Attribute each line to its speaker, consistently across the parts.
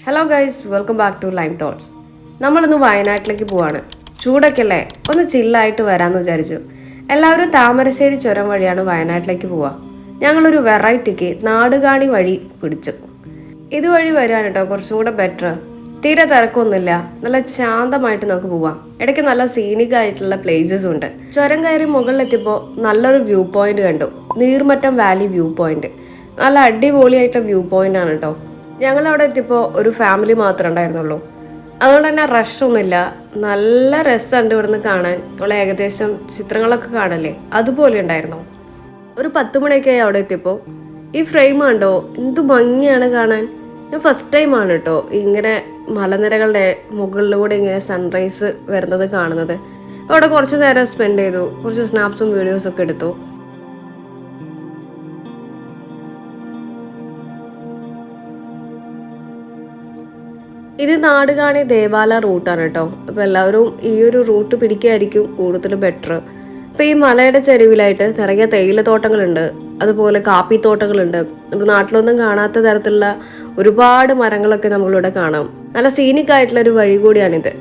Speaker 1: Hello guys, welcome back to lime thoughts. നമ്മളിന്ന് വയനാട്ടിലേക്ക് പോവാണ്. ചൂടൊക്കെ അല്ലേ, ഒന്ന് ചില്ലായിട്ട് വരാമെന്ന് വിചാരിച്ചു. എല്ലാവരും താമരശ്ശേരി ചുരം വഴിയാണ് വയനാട്ടിലേക്ക് പോവുക. ഞങ്ങളൊരു വെറൈറ്റിക്ക് നാടുകാണി വഴി പിടിച്ചു. ഇതുവഴി വരികയാണ് കേട്ടോ കുറച്ചും കൂടെ ബെറ്റർ. തീരെ തിരക്കൊന്നുമില്ല, നല്ല ശാന്തമായിട്ട് നമുക്ക് പോവാം. ഇടയ്ക്ക് നല്ല സീനിക് ആയിട്ടുള്ള പ്ലേസസും ഉണ്ട്. ചുരം കയറി മുകളിലെത്തിയപ്പോൾ നല്ലൊരു വ്യൂ പോയിന്റ് കണ്ടു. നീർമറ്റം വാലി വ്യൂ പോയിന്റ്. നല്ല അടിപൊളിയായിട്ടുള്ള വ്യൂ പോയിന്റ് ആണ് കേട്ടോ. ഞങ്ങൾ അവിടെ എത്തിയപ്പോൾ ഒരു ഫാമിലി മാത്രമേ ഉണ്ടായിരുന്നുള്ളൂ. അതുകൊണ്ട് തന്നെ റഷൊന്നുമില്ല. നല്ല രസമുണ്ട് ഇവിടുന്ന് കാണാൻ. നമ്മൾ ഏകദേശം ചിത്രങ്ങളൊക്കെ കാണല്ലേ, അതുപോലെ ഉണ്ടായിരുന്നു. ഒരു 10 മണിയൊക്കെ അവിടെ എത്തിയപ്പോൾ ഈ ഫ്രെയിം കണ്ടോ, എന്ത് ഭംഗിയാണ് കാണാൻ. ഞാൻ ഫസ്റ്റ് ടൈമാണ് കേട്ടോ ഇങ്ങനെ മലനിരകളുടെ മുകളിലൂടെ ഇങ്ങനെ സൺറൈസ് വരുന്നത് കാണുന്നത്. അവിടെ കുറച്ച് നേരം സ്പെൻഡ് ചെയ്തു, കുറച്ച് സ്നാപ്സും വീഡിയോസും ഒക്കെ എടുത്തു. ഇത് നാടുകാണി ദേവാല റൂട്ടാണ് കേട്ടോ. അപ്പോൾ എല്ലാവരും ഈ ഒരു റൂട്ട് പിടിക്കുകയായിരിക്കും കൂടുതൽ ബെറ്റർ. അപ്പോൾ ഈ മലയുടെ ചെരുവിലായിട്ട് നിറയെ തേയിലത്തോട്ടങ്ങളുണ്ട്, അതുപോലെ കാപ്പിത്തോട്ടങ്ങളുണ്ട്. നമ്മുടെ നാട്ടിലൊന്നും കാണാത്ത തരത്തിലുള്ള ഒരുപാട് മരങ്ങളൊക്കെ നമ്മളിവിടെ കാണാം. നല്ല സീനിക് ആയിട്ടുള്ള ഒരു വഴി കൂടിയാണിത്.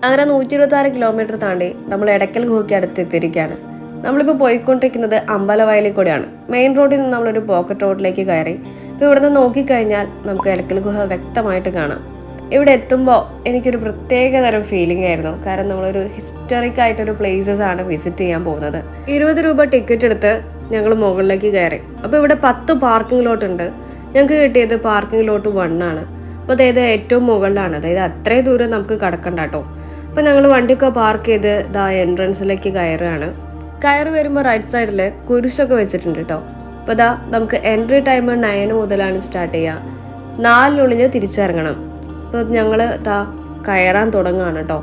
Speaker 1: അങ്ങനെ 126 കിലോമീറ്റർ താണ്ടി നമ്മൾ എടക്കൽ ഗുഹയ്ക്ക് അടുത്തെത്തിയിരിക്കുകയാണ്. നമ്മളിപ്പോൾ പോയിക്കൊണ്ടിരിക്കുന്നത് അമ്പലവയലിൽ കൂടെയാണ്. മെയിൻ റോഡിൽ നിന്ന് നമ്മളൊരു പോക്കറ്റ് റോഡിലേക്ക് കയറി. ഇപ്പോൾ ഇവിടെ നിന്ന് നോക്കിക്കഴിഞ്ഞാൽ നമുക്ക് എടക്കൽ ഗുഹ വ്യക്തമായിട്ട് കാണാം. ഇവിടെ എത്തുമ്പോൾ എനിക്കൊരു പ്രത്യേക തരം ഫീലിംഗ് ആയിരുന്നു. കാരണം നമ്മളൊരു ഹിസ്റ്ററിക് ആയിട്ടൊരു പ്ലേസസ് ആണ് വിസിറ്റ് ചെയ്യാൻ പോകുന്നത്. 20 രൂപ ടിക്കറ്റ് എടുത്ത് ഞങ്ങൾ മുകളിലേക്ക് കയറി. അപ്പോൾ ഇവിടെ 10 പാർക്കിംഗ് ലോട്ട് ഉണ്ട്. ഞങ്ങൾക്ക് കിട്ടിയത് പാർക്കിംഗ് ലോട്ട് 1 ആണ്. അപ്പോൾ അതായത് ഏറ്റവും മുകളിലാണ്. അതായത് അത്രയും ദൂരം നമുക്ക് കടക്കണ്ട കേട്ടോ. അപ്പോൾ ഞങ്ങൾ വണ്ടിയൊക്കെ പാർക്ക് ചെയ്ത് എൻട്രൻസിലേക്ക് കയറുകയാണ്. കയറി വരുമ്പോൾ റൈറ്റ് സൈഡിൽ കുരിശൊക്കെ വെച്ചിട്ടുണ്ട് കേട്ടോ. അപ്പോൾ നമുക്ക് എൻട്രി ടൈം 9 മുതലാണ് സ്റ്റാർട്ട് ചെയ്യുക. 4-നുള്ളിൽ തിരിച്ചിറങ്ങണം. അപ്പോൾ ഞങ്ങൾ കയറാൻ തുടങ്ങുകയാണ് കേട്ടോ.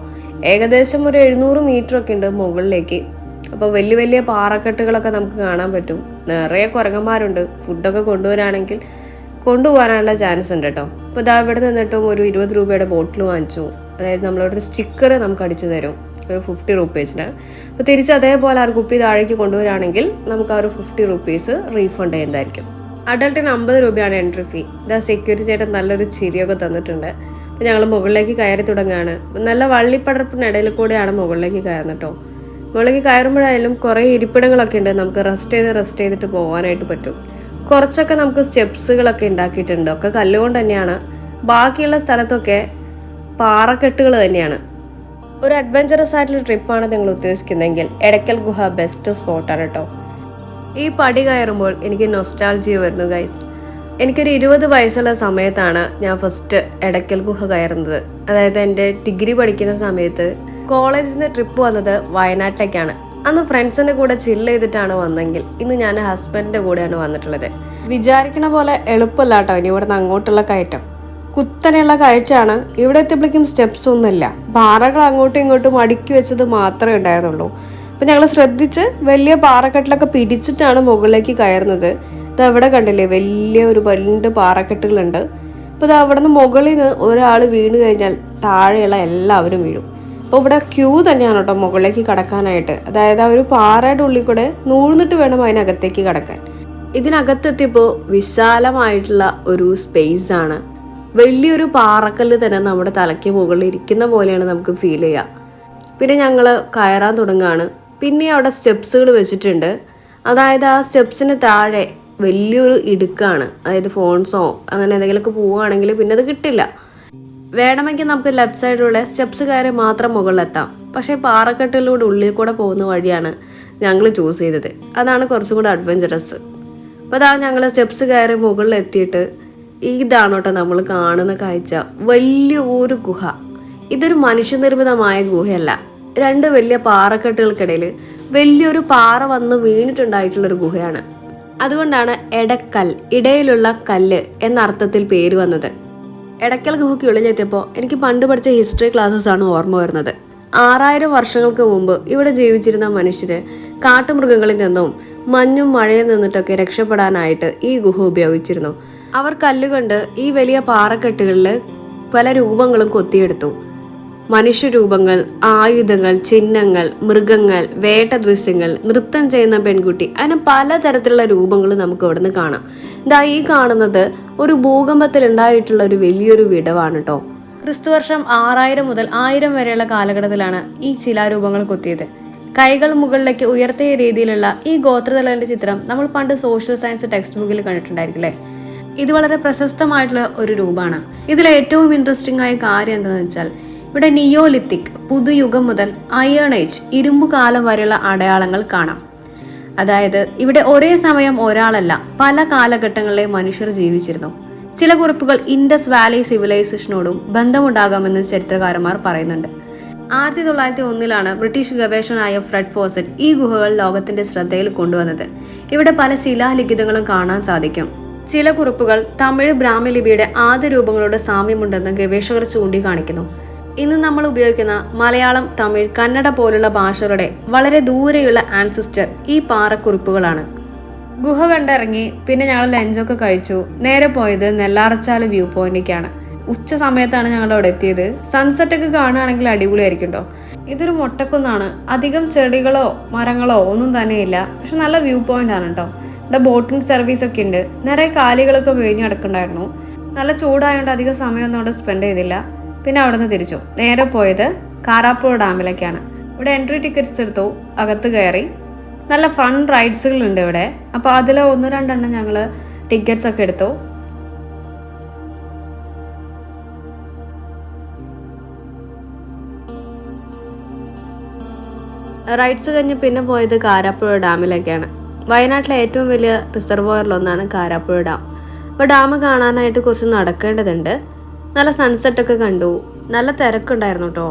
Speaker 1: ഏകദേശം ഒരു 700 മീറ്റർ ഒക്കെ ഉണ്ട് മുകളിലേക്ക്. അപ്പോൾ വലിയ വലിയ പാറക്കെട്ടുകളൊക്കെ നമുക്ക് കാണാൻ പറ്റും. നിറയെ കുരങ്ങന്മാരുണ്ട്. ഫുഡൊക്കെ കൊണ്ടുവരാണെങ്കിൽ കൊണ്ടുപോകാനുള്ള ചാൻസ് ഉണ്ട് കേട്ടോ. അപ്പോൾ ഇവിടെ നിന്നിട്ടും ഒരു 20 രൂപയുടെ ബോട്ടിൽ വാങ്ങിച്ചു. അതായത് നമ്മളോടൊരു സ്റ്റിക്കർ നമുക്ക് അടിച്ചു തരും, ഒരു 50 റുപ്പീസിന്. അപ്പോൾ തിരിച്ച് അതേപോലെ ആ കുപ്പി താഴേക്ക് കൊണ്ടുവരാണെങ്കിൽ നമുക്ക് ആ ഒരു 50 റുപ്പീസ് റീഫണ്ട് ചെയ്യുന്നതായിരിക്കും. അഡൾട്ടിന് 50 രൂപയാണ് എൻട്രി ഫീ. സെക്യൂരിറ്റി ചേട്ടൻ നല്ലൊരു ചിരിയൊക്കെ തന്നിട്ടുണ്ട്. അപ്പോൾ ഞങ്ങൾ മുകളിലേക്ക് കയറി തുടങ്ങുകയാണ്. നല്ല വള്ളിപ്പടർപ്പിനിടയിൽ കൂടെയാണ് മുകളിലേക്ക് കയറുന്നത് കേട്ടോ. മുകളിലേക്ക് കയറുമ്പോഴായാലും കുറേ ഇരിപ്പിടങ്ങളൊക്കെ ഉണ്ട്. നമുക്ക് റെസ്റ്റ് ചെയ്തിട്ട് പോകാനായിട്ട് പറ്റും. കുറച്ചൊക്കെ നമുക്ക് സ്റ്റെപ്സുകളൊക്കെ ഉണ്ടാക്കിയിട്ടുണ്ട്. ഒക്കെ കല്ലുകൊണ്ട് തന്നെയാണ്. ബാക്കിയുള്ള സ്ഥലത്തൊക്കെ പാറക്കെട്ടുകൾ തന്നെയാണ്. ഒരു അഡ്വഞ്ചറസ് ആയിട്ടുള്ള ട്രിപ്പാണ് നിങ്ങൾ ഉദ്ദേശിക്കുന്നതെങ്കിൽ എടക്കൽ ഗുഹ ബെസ്റ്റ് സ്പോട്ടാണ് കേട്ടോ. ഈ പടി കയറുമ്പോൾ എനിക്ക് നൊസ്റ്റാൾജിയ വരുന്നു ഗൈസ്. എനിക്കൊരു 20 വയസ്സുള്ള സമയത്താണ് ഞാൻ ഫസ്റ്റ് എടക്കൽ ഗുഹ കയറുന്നത്. അതായത് എൻ്റെ ഡിഗ്രി പഠിക്കുന്ന സമയത്ത് കോളേജിൽ നിന്ന് ട്രിപ്പ് വന്നത് വയനാട്ടിലേക്കാണ്. അന്ന് ഫ്രണ്ട്സിൻ്റെ കൂടെ ചില്ല് ചെയ്തിട്ടാണ് വന്നെങ്കിൽ ഇന്ന് ഞാൻ ഹസ്ബൻഡിൻ്റെ കൂടെയാണ് വന്നിട്ടുള്ളത്. വിചാരിക്കണ പോലെ എളുപ്പമല്ല കേട്ടോ ഇനി ഇവിടെ നിന്ന് അങ്ങോട്ടുള്ള കയറ്റം. കുത്തനെയുള്ള കയറ്റാണ്. ഇവിടെ എത്തിയപ്പോഴേക്കും സ്റ്റെപ്സ് ഒന്നുമില്ല. പാറകൾ അങ്ങോട്ടും ഇങ്ങോട്ടും അടുക്കി വെച്ചത് മാത്രമേ ഉണ്ടായിരുന്നുള്ളൂ. അപ്പം ഞങ്ങൾ ശ്രദ്ധിച്ച് വലിയ പാറക്കെട്ടിലൊക്കെ പിടിച്ചിട്ടാണ് മുകളിലേക്ക് കയറുന്നത്. ഇത് അവിടെ കണ്ടില്ലേ, വലിയ ഒരു വലുണ്ട് പാറക്കെട്ടുകളുണ്ട്. അപ്പോൾ ഇത് അവിടെ നിന്ന് മുകളിൽ നിന്ന് ഒരാൾ വീണ് കഴിഞ്ഞാൽ താഴെയുള്ള എല്ലാവരും വീഴും. അപ്പോൾ ഇവിടെ ക്യൂ തന്നെയാണ് കേട്ടോ മുകളിലേക്ക് കടക്കാനായിട്ട്. അതായത് ആ ഒരു പാറയുടെ ഉള്ളിൽ കൂടെ നൂഴ്ന്നിട്ട് വേണം അതിനകത്തേക്ക് കടക്കാൻ. ഇതിനകത്തെത്തിയപ്പോൾ വിശാലമായിട്ടുള്ള ഒരു സ്പേസ് ആണ്. വലിയൊരു പാറക്കല്ല് തന്നെ നമ്മുടെ തലയ്ക്ക് മുകളിൽ ഇരിക്കുന്ന പോലെയാണ് നമുക്ക് ഫീൽ ചെയ്യുക. പിന്നെ ഞങ്ങൾ കയറാൻ തുടങ്ങുകയാണ്. പിന്നെ അവിടെ സ്റ്റെപ്സുകൾ വെച്ചിട്ടുണ്ട്. അതായത് ആ സ്റ്റെപ്സിന് താഴെ വലിയൊരു ഇടുക്കാണ്. അതായത് ഫോൺസോ അങ്ങനെ എന്തെങ്കിലുമൊക്കെ പോവുകയാണെങ്കിൽ പിന്നെ അത് കിട്ടില്ല. വേണമെങ്കിൽ നമുക്ക് ലെഫ്റ്റ് സൈഡിലൂടെ സ്റ്റെപ്സ് കയറി മാത്രം മുകളിലെത്താം. പക്ഷേ പാറക്കെട്ടിലൂടെ ഉള്ളിൽ കൂടെ പോകുന്ന വഴിയാണ് ഞങ്ങൾ ചൂസ് ചെയ്തത്. അതാണ് കുറച്ചും കൂടെ അഡ്വഞ്ചറസ്. അപ്പോൾ ഞങ്ങൾ സ്റ്റെപ്സ് കയറി മുകളിലെത്തിയിട്ട് ഇതാണ് കേട്ടോ നമ്മൾ കാണുന്ന കാഴ്ച. വലിയൊരു ഗുഹ. ഇതൊരു മനുഷ്യനിർമ്മിതമായ ഗുഹയല്ല. 2 വലിയ പാറക്കെട്ടുകൾക്കിടയിൽ വലിയൊരു പാറ വന്ന് വീണിട്ടുണ്ടായിട്ടുള്ളൊരു ഗുഹയാണ്. അതുകൊണ്ടാണ് എടക്കൽ, ഇടയിലുള്ള കല്ല് എന്ന അർത്ഥത്തിൽ പേര് വന്നത്. എടക്കൽ ഗുഹയ്ക്ക് ഉള്ളിലെത്തിയപ്പോൾ എനിക്ക് പണ്ട് പഠിച്ച ഹിസ്റ്ററി ക്ലാസ്സസ് ആണ് ഓർമ്മ വരുന്നത്. 6000 വർഷങ്ങൾക്ക് മുമ്പ് ഇവിടെ ജീവിച്ചിരുന്ന മനുഷ്യര് കാട്ടുമൃഗങ്ങളിൽ നിന്നും മഞ്ഞും മഴയിൽ നിന്നിട്ടൊക്കെ രക്ഷപ്പെടാനായിട്ട് ഈ ഗുഹ ഉപയോഗിച്ചിരുന്നു. അവർ കല്ലുകൊണ്ട് ഈ വലിയ പാറക്കെട്ടുകളിൽ പല രൂപങ്ങളും കൊത്തിയെടുത്തു. മനുഷ്യരൂപങ്ങൾ, ആയുധങ്ങൾ, ചിഹ്നങ്ങൾ, മൃഗങ്ങൾ, വേട്ട ദൃശ്യങ്ങൾ, നൃത്തം ചെയ്യുന്ന പെൺകുട്ടി, അങ്ങനെ പലതരത്തിലുള്ള രൂപങ്ങൾ നമുക്ക് ഇവിടുന്ന് കാണാം. ഈ കാണുന്നത് ഒരു ഭൂകമ്പത്തിൽ ഉണ്ടായിട്ടുള്ള ഒരു വലിയൊരു വിടവാണ് കേട്ടോ. ക്രിസ്തുവർഷം 6000 മുതൽ 1000 വരെയുള്ള കാലഘട്ടത്തിലാണ് ഈ ശിലാരൂപങ്ങൾ കൊത്തിയത്. കൈകൾ മുകളിലേക്ക് ഉയർത്തിയ രീതിയിലുള്ള ഈ ഗോത്രതലന്റെ ചിത്രം നമ്മൾ പണ്ട് സോഷ്യൽ സയൻസ് ടെക്സ്റ്റ് ബുക്കിൽ കണ്ടിട്ടുണ്ടായിരിക്കില്ലേ. ഇത് വളരെ പ്രശസ്തമായിട്ടുള്ള ഒരു രൂപമാണ്. ഇതിൽ ഏറ്റവും ഇൻട്രസ്റ്റിംഗ് ആയ കാര്യം എന്താണെന്ന് വെച്ചാൽ ഇവിടെ നിയോലിത്തിക്, പുതുയുഗം മുതൽ അയേൺ ഏജ്, ഇരുമ്പു കാലം വരെയുള്ള അടയാളങ്ങൾ കാണാം. അതായത് ഇവിടെ ഒരേ സമയം ഒരാളല്ല, പല കാലഘട്ടങ്ങളിലെ മനുഷ്യർ ജീവിച്ചിരുന്നു. ചില കുറിപ്പുകൾ ഇൻഡസ് വാലി സിവിലൈസേഷനോടും ബന്ധമുണ്ടാകാമെന്ന് ചരിത്രകാരന്മാർ പറയുന്നുണ്ട്. 1901 ബ്രിട്ടീഷ് ഗവേഷകനായ ഫ്രെഡ് ഫോസറ്റ് ഈ ഗുഹകൾ ലോകത്തിന്റെ ശ്രദ്ധയിൽ കൊണ്ടുവന്നത്. ഇവിടെ പല ശിലാലിഖിതങ്ങളും കാണാൻ സാധിക്കും. ചില കുറിപ്പുകൾ തമിഴ് ബ്രാഹ്മി ലിപിയുടെ ആദ്യ രൂപങ്ങളോട് സാമ്യമുണ്ടെന്ന് ഗവേഷകർ ചൂണ്ടിക്കാണിക്കുന്നു. ഇന്ന് നമ്മൾ ഉപയോഗിക്കുന്ന മലയാളം, തമിഴ്, കന്നഡ പോലുള്ള ഭാഷകളുടെ വളരെ ദൂരെയുള്ള ആൻസിസ്റ്റർ ഈ പാറക്കുറിപ്പുകളാണ്. ഗുഹ കണ്ടിറങ്ങി പിന്നെ ഞങ്ങൾ ലഞ്ചൊക്കെ കഴിച്ചു. നേരെ പോയത് നെല്ലാറച്ചാല് വ്യൂ പോയിന്റിലേക്കാണ്. ഉച്ച സമയത്താണ് ഞങ്ങൾ അവിടെ എത്തിയത്. സൺസെറ്റ് ഒക്കെ കാണുകയാണെങ്കിൽ അടിപൊളിയായിരിക്കും കേട്ടോ. ഇതൊരു മൊട്ടക്കുന്നാണ്. അധികം ചെടികളോ മരങ്ങളോ ഒന്നും തന്നെയില്ല. പക്ഷെ നല്ല വ്യൂ പോയിന്റ് ആണ് കേട്ടോ. ഇവിടെ ബോട്ടിംഗ് സർവീസ് ഒക്കെ ഉണ്ട്. നിറയെ കാലികളൊക്കെ വീഞ്ഞ് കിടക്കുന്നുണ്ടായിരുന്നു. നല്ല ചൂടായതുകൊണ്ട് അധികം സമയമൊന്നും അവിടെ സ്പെൻഡ് ചെയ്തില്ല. പിന്നെ അവിടെ നിന്ന് തിരിച്ചു. നേരെ പോയത് കാരാപ്പുഴ ഡാമിലേക്കാണ്. ഇവിടെ എൻട്രി ടിക്കറ്റ്സ് എടുത്തു, അകത്ത് കയറി. നല്ല ഫൺ റൈഡ്സുകളുണ്ട് ഇവിടെ. അപ്പോൾ അതിൽ 1-2 ഞങ്ങൾ ടിക്കറ്റ്സ് ഒക്കെ എടുത്തു. റൈഡ്സ് കഴിഞ്ഞ് പിന്നെ പോയത് കാരാപ്പുഴ ഡാമിലേക്കാണ്. വയനാട്ടിലെ ഏറ്റവും വലിയ റിസർവോയറിലൊന്നാണ് കാരാപ്പുഴ ഡാം. അപ്പോൾ ഡാം കാണാനായിട്ട് കുറച്ച് നടക്കേണ്ടതുണ്ട്. നല്ല സൺസെറ്റൊക്കെ കണ്ടു. നല്ല തിരക്കുണ്ടായിരുന്നു കേട്ടോ.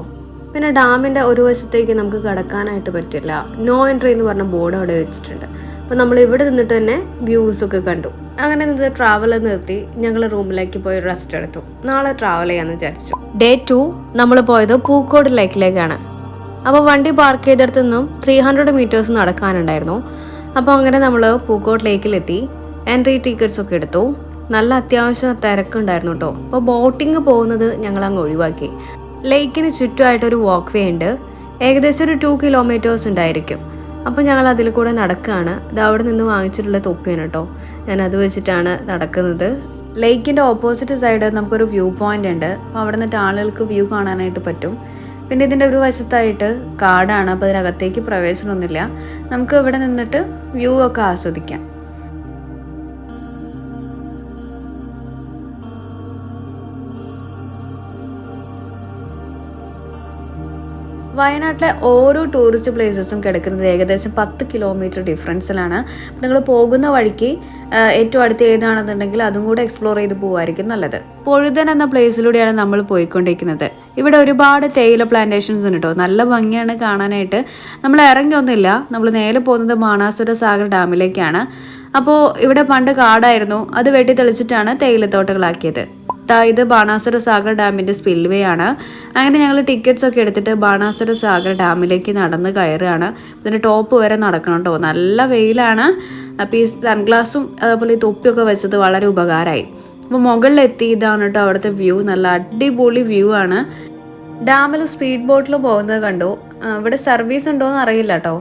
Speaker 1: പിന്നെ ഡാമിൻ്റെ ഒരു വശത്തേക്ക് നമുക്ക് കടക്കാനായിട്ട് പറ്റില്ല. നോ എൻട്രി എന്ന് പറഞ്ഞ ബോർഡ് അവിടെ വെച്ചിട്ടുണ്ട്. അപ്പോൾ നമ്മൾ ഇവിടെ നിന്നിട്ട് തന്നെ വ്യൂസൊക്കെ കണ്ടു. അങ്ങനെ നിന്ന് ട്രാവൽ നിർത്തി ഞങ്ങൾ റൂമിലേക്ക് പോയി റെസ്റ്റ് എടുത്തു. നാളെ ട്രാവൽ ചെയ്യാമെന്ന് വിചാരിച്ചു. ഡേ 2 നമ്മൾ പോയത് പൂക്കോട് ലേക്കിലേക്കാണ്. അപ്പോൾ വണ്ടി പാർക്ക് ചെയ്തെടുത്തു നിന്നും 300 മീറ്റേഴ്സ് നടക്കാനുണ്ടായിരുന്നു. അപ്പോൾ അങ്ങനെ നമ്മൾ പൂക്കോട് ലേക്കിലെത്തി. എൻട്രി ടിക്കറ്റ്സ് ഒക്കെ എടുത്തു. നല്ല അത്യാവശ്യം തിരക്കുണ്ടായിരുന്നു കേട്ടോ. അപ്പോൾ ബോട്ടിങ് പോകുന്നത് ഞങ്ങൾ അങ്ങ് ഒഴിവാക്കി. ലേക്കിന് ചുറ്റുമായിട്ടൊരു വാക്ക് വേ ഉണ്ട്. ഏകദേശം ഒരു 2 കിലോമീറ്റേഴ്സ് ഉണ്ടായിരിക്കും. അപ്പോൾ ഞങ്ങൾ അതിൽ കൂടെ നടക്കുകയാണ്. ഇത് അവിടെ നിന്ന് വാങ്ങിച്ചിട്ടുള്ള തൊപ്പിയാണ് കേട്ടോ. ഞാൻ അത് വെച്ചിട്ടാണ് നടക്കുന്നത്. ലേക്കിൻ്റെ ഓപ്പോസിറ്റ് സൈഡ് നമുക്കൊരു വ്യൂ പോയിന്റ് ഉണ്ട്. അപ്പോൾ അവിടെ നിന്നിട്ട് ആളുകൾക്ക് വ്യൂ കാണാനായിട്ട് പറ്റും. പിന്നെ ഇതിൻ്റെ ഒരു വശത്തായിട്ട് കാടാണ്. അപ്പോൾ അതിനകത്തേക്ക് പ്രവേശനമൊന്നുമില്ല. നമുക്ക് ഇവിടെ നിന്നിട്ട് വ്യൂ ഒക്കെ ആസ്വദിക്കാം. വയനാട്ടിലെ ഓരോ ടൂറിസ്റ്റ് പ്ലേസസും കിടക്കുന്നത് ഏകദേശം 10 കിലോമീറ്റർ ഡിഫറൻസിലാണ്. നിങ്ങൾ പോകുന്ന വഴിക്ക് ഏറ്റവും അടുത്ത് ഏതാണെന്നുണ്ടെങ്കിൽ അതും കൂടെ എക്സ്പ്ലോർ ചെയ്ത് പോകുമായിരിക്കും നല്ലത്. പൊഴുതൻ എന്ന പ്ലേസിലൂടെയാണ് നമ്മൾ പോയിക്കൊണ്ടിരിക്കുന്നത്. ഇവിടെ ഒരുപാട് തേയില പ്ലാന്റേഷൻസ് ഉണ്ട് കേട്ടോ. നല്ല ഭംഗിയാണ് കാണാനായിട്ട്. നമ്മൾ ഇറങ്ങിയൊന്നുമില്ല. നമ്മൾ നേരെ പോകുന്നത് ബാണാസുര സാഗർ ഡാമിലേക്കാണ്. അപ്പോൾ ഇവിടെ പണ്ട് കാടായിരുന്നു. അത് വെട്ടി തെളിച്ചിട്ടാണ് തേയിലത്തോട്ടങ്ങളാക്കിയത്. ഇത് ബാണാസുര സാഗർ ഡാമിൻ്റെ സ്പിൽവേ ആണ്. അങ്ങനെ ഞങ്ങൾ ടിക്കറ്റ്സ് ഒക്കെ എടുത്തിട്ട് ബാണാസുര സാഗർ ഡാമിലേക്ക് നടന്ന് കയറുകയാണ്. ഇതിൻ്റെ ടോപ്പ് വരെ നടക്കണം കേട്ടോ. നല്ല വെയിലാണ്. അപ്പോൾ ഈ സൺഗ്ലാസും അതുപോലെ ഈ തൊപ്പിയൊക്കെ വെച്ചത് വളരെ ഉപകാരമായി. അപ്പോൾ മുകളിലെത്തി. ഇതാണ് കേട്ടോ അവിടുത്തെ വ്യൂ. നല്ല അടിപൊളി വ്യൂ ആണ്. ഡാമിൽ സ്പീഡ് ബോട്ടിൽ പോകുന്നത് കണ്ടു. ഇവിടെ സർവീസ് ഉണ്ടോയെന്ന് അറിയില്ല കേട്ടോ.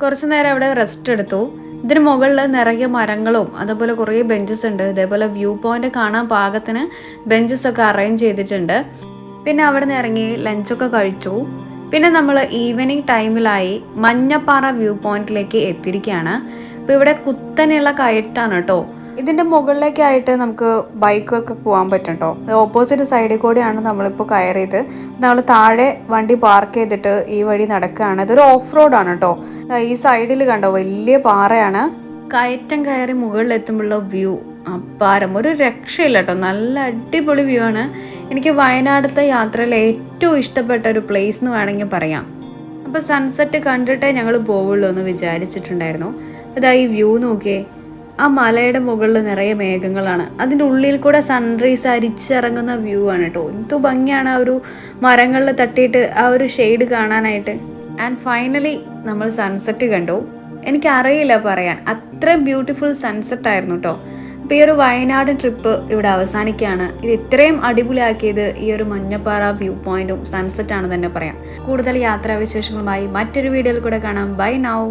Speaker 1: കുറച്ച് നേരം അവിടെ റെസ്റ്റ് എടുത്തു. ഇതിന് മുകളിൽ നിറയെ മരങ്ങളും അതുപോലെ കുറേ ബെഞ്ചസ് ഉണ്ട്. ഇതേപോലെ വ്യൂ പോയിന്റ് കാണാൻ പാകത്തിന് ബെഞ്ചസ് ഒക്കെ അറേഞ്ച് ചെയ്തിട്ടുണ്ട്. പിന്നെ അവിടെ നിന്ന് ഇറങ്ങി ലഞ്ചൊക്കെ കഴിച്ചു. പിന്നെ നമ്മൾ ഈവനിങ് ടൈമിലായി മഞ്ഞപ്പാറ വ്യൂ പോയിന്റിലേക്ക് എത്തിയിരിക്കുകയാണ്. അപ്പോൾ ഇവിടെ കുത്തനെയുള്ള കയറ്റാണ് കേട്ടോ. ഇതിൻ്റെ മുകളിലേക്കായിട്ട് നമുക്ക് ബൈക്കൊക്കെ പോകാൻ പറ്റും കേട്ടോ. ഓപ്പോസിറ്റ് സൈഡിൽ കൂടെയാണ് നമ്മളിപ്പോൾ കയറിയത്. നമ്മൾ താഴെ വണ്ടി പാർക്ക് ചെയ്തിട്ട് ഈ വഴി നടക്കുകയാണ്. ഇതൊരു ഓഫ് റോഡാണ് കേട്ടോ. ഈ സൈഡിൽ കണ്ടോ വലിയ പാറയാണ്. കയറ്റം കയറി മുകളിലെത്തുമ്പോഴുള്ള വ്യൂ അപ്പാരം, ഒരു രക്ഷയില്ല കേട്ടോ. നല്ല അടിപൊളി വ്യൂ ആണ്. എനിക്ക് വയനാട്ടിലത്തെ യാത്രയിൽ ഏറ്റവും ഇഷ്ടപ്പെട്ട ഒരു പ്ലേസ് എന്ന് വേണമെങ്കിൽ പറയാം. അപ്പോൾ സൺസെറ്റ് കണ്ടിട്ടേ ഞങ്ങൾ പോവുള്ളൂ എന്ന് വിചാരിച്ചിട്ടുണ്ടായിരുന്നു. അതാ ഈ വ്യൂ നോക്കിയേ. ആ മലയുടെ മുകളിൽ നിറയെ മേഘങ്ങളാണ്. അതിൻ്റെ ഉള്ളിൽ കൂടെ സൺറൈസ് അരിച്ചിറങ്ങുന്ന വ്യൂ ആണ് കേട്ടോ. എന്തു ഭംഗിയാണ് ആ ഒരു മരങ്ങളിൽ തട്ടിയിട്ട് ആ ഒരു ഷെയ്ഡ് കാണാനായിട്ട്.
Speaker 2: ആൻഡ് ഫൈനലി നമ്മൾ സൺസെറ്റ് കണ്ടു. എനിക്കറിയില്ല പറയാൻ, അത്രയും ബ്യൂട്ടിഫുൾ സൺസെറ്റ് ആയിരുന്നു കേട്ടോ. അപ്പോൾ ഈ ഒരു വയനാട് ട്രിപ്പ് ഇവിടെ അവസാനിക്കുകയാണ്. ഇത് ഇത്രയും അടിപൊളിയാക്കിയത് ഈ ഒരു മഞ്ഞപ്പാറ വ്യൂ പോയിന്റും സൺസെറ്റ് ആണ് തന്നെ പറയാം. കൂടുതൽ യാത്രാവിശേഷങ്ങളുമായി മറ്റൊരു വീഡിയോയിൽ കൂടെ കാണാം. Buy now.